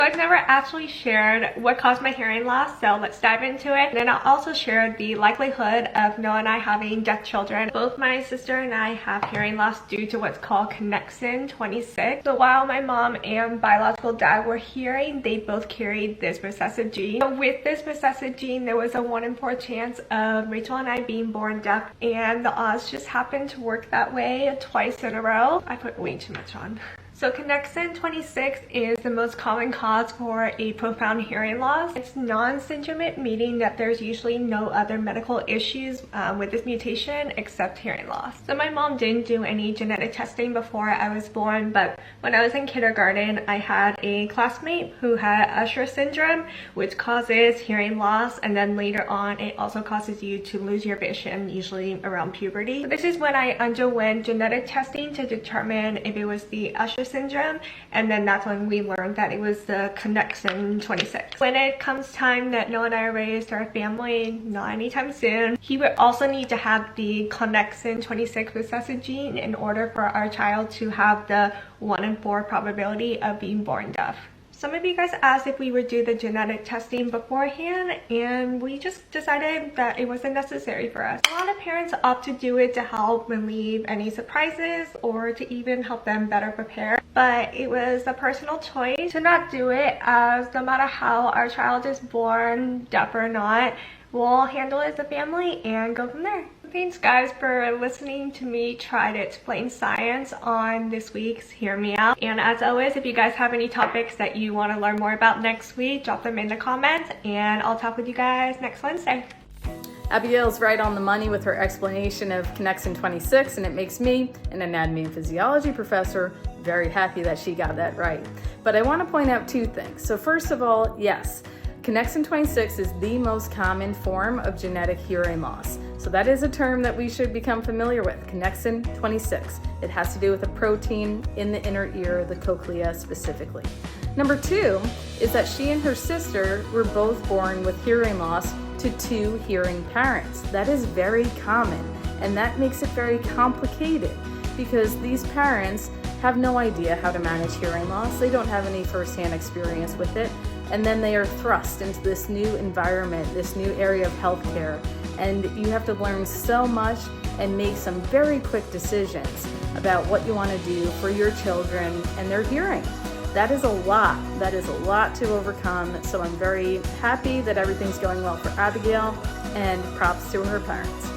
I've never actually shared what caused my hearing loss, so let's dive into it. And then I'll also share the likelihood of Noah and I having deaf children. Both my sister and I have hearing loss due to what's called Connexin 26. So while my mom and biological dad were hearing, they both carried this recessive gene. So with this recessive gene, there was a 1 in 4 chance of Rachel and I being born deaf, and the odds just happened to work that way twice in a row. I put way too much on. So Connexin 26 is the most common cause for a profound hearing loss. It's non-syndromic, meaning that there's usually no other medical issues with this mutation except hearing loss. So my mom didn't do any genetic testing before I was born, but when I was in kindergarten, I had a classmate who had Usher syndrome, which causes hearing loss, and then later on it also causes you to lose your vision, usually around puberty. So this is when I underwent genetic testing to determine if it was the Usher syndrome, and then that's when we learned that it was the Connexin 26. When it comes time that Noah and I raised our family, not anytime soon, he would also need to have the Connexin 26 recessive gene in order for our child to have the 1 in 4 probability of being born deaf. Some of you guys asked if we would do the genetic testing beforehand, and we just decided that it wasn't necessary for us. A lot of parents opt to do it to help relieve any surprises or to even help them better prepare, but it was a personal choice to not do it, as no matter how our child is born, deaf or not, we'll handle it as a family and go from there. Thanks guys for listening to me try to explain science on this week's Hear Me Out. And as always, if you guys have any topics that you want to learn more about next week, drop them in the comments and I'll talk with you guys next Wednesday. Abigail's right on the money with her explanation of Connexin 26, and it makes me, an anatomy and physiology professor, very happy that she got that right. But I want to point out 2 things. So first of all, yes, Connexin 26 is the most common form of genetic hearing loss. So that is a term that we should become familiar with, Connexin 26. It has to do with a protein in the inner ear, the cochlea specifically. Number 2 is that she and her sister were both born with hearing loss to 2 hearing parents. That is very common, and that makes it very complicated because these parents have no idea how to manage hearing loss. They don't have any firsthand experience with it. And then they are thrust into this new environment, this new area of healthcare. And you have to learn so much and make some very quick decisions about what you want to do for your children and their hearing. That is a lot. That is a lot to overcome. So I'm very happy that everything's going well for Abigail, and props to her parents.